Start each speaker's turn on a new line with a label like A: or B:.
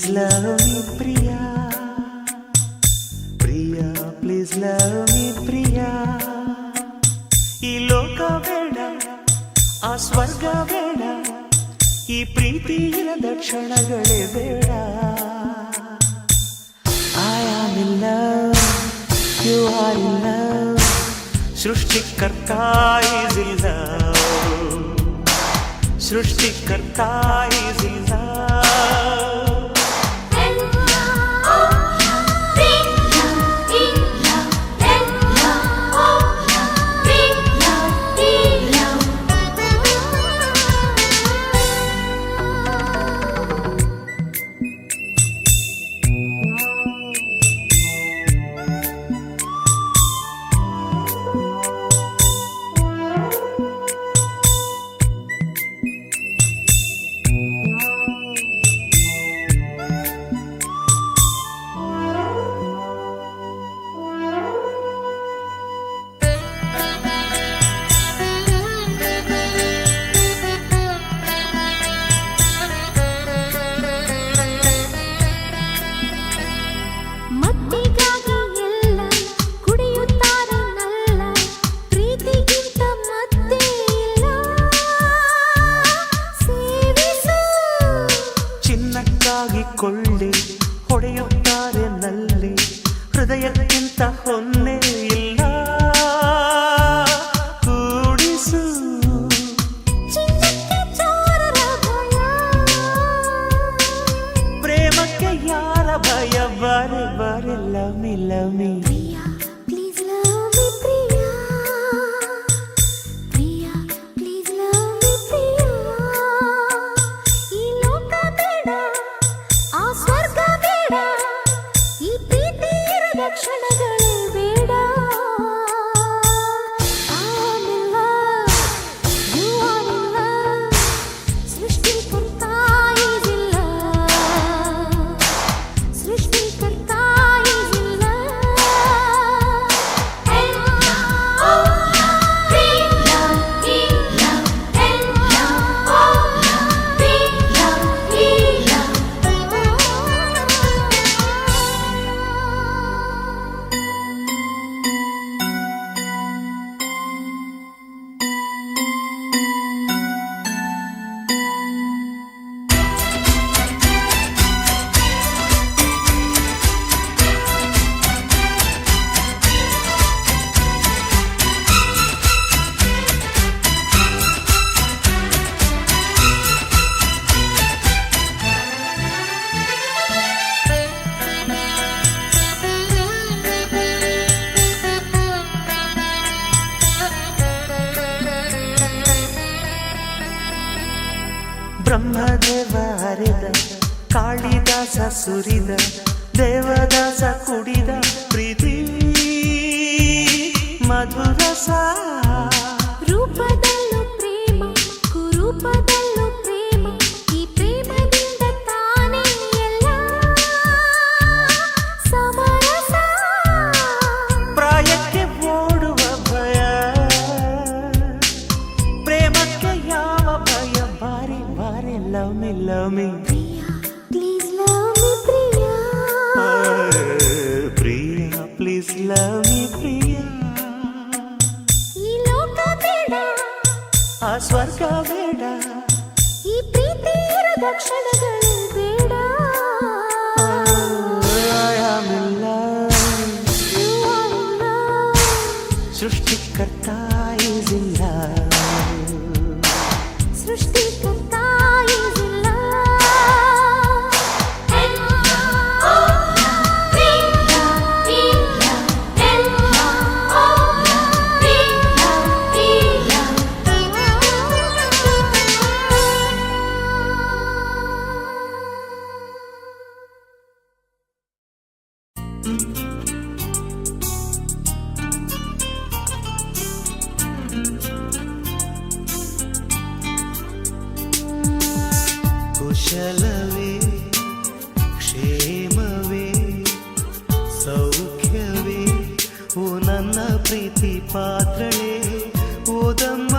A: Please love me Priya, Priya, please love me Priya. ಈ ಲೋಕ ಬೇಡ, ಆ ಸ್ವರ್ಗ ಬೇಡ, ಈ ಪ್ರೀತಿ ಇರದ ಕ್ಷಣಗಳೇ ಬೇಡ. I am in love, you are in love, ಸೃಷ್ಟಿಕರ್ತ is in love, ಸೃಷ್ಟಿಕರ್ತ is in love. ಕೊಳ್ಳೆ ಹೊಡೆಯುತ್ತಾರೆ ನಲ್ಲಿ, ಹೃದಯಕ್ಕಿಂತ ಹೊನ್ನೆ ಇಲ್ಲ. ಕೂಡಿಸು ಪ್ರೇಮಕ್ಕೆ ಯಾರ ಭಯ, ಬಾರೆ ಬಾರೆ ಲಮಿ ಲಮಿ.
B: ಕ್ಷಣಗಳೇ ಬೇಡ. ಸೃಷ್ಟಿಕರ್ತ is in love, ಸೃಷ್ಟಿಕರ್ತ is in love.
A: ಬ್ರಹ್ಮದೇವ ಹರಿದ, ಕಾಳಿದಾಸ ಸುರಿದ, ದೇವದಾಸ ಕುಡಿದ ಪ್ರೀತಿ ಮಧುರಸ.
B: ರೂಪದಲ್ಲೂ ಪ್ರೇಮ, ಕುರೂಪದಲ್ಲೂ ಪ್ರೇಮ, ಈ ಪ್ರೇಮದಿಂದ ತಾನೇ ಎಲ್ಲ ಸಮರಸ.
A: ಪ್ರಾಯಕ್ಕೆ ಓಡುವ ಭಯ, ಪ್ರೇಮಕ್ಕೆ ಯಾವ ಭಯ, ಬಾರಿ ಬಾರಿ love me.
B: Please love me Priya,
A: Priya please love me Priya.
B: ಈ ಲೋಕ ಬೇಡ,
A: ಆ ಸ್ವರ್ಗ ಬೇಡ,
B: ಈ ಪ್ರೀತಿ ಇರದ ಕ್ಷಣಗಳೇ ಬೇಡ.
A: I am in love,
B: You are in love,
A: ಸೃಷ್ಟಿಕರ್ತ is in love,
B: ಸೃಷ್ಟಿಕರ್ತ is in love.
A: ಕುಶಲವೇ, ಕ್ಷೇಮವೇ, ಸೌಖ್ಯವೇ, ಓ ನನ್ನ ಪ್ರೀತಿ ಪಾತ್ರಳೇ, ಓದಮ್ಮ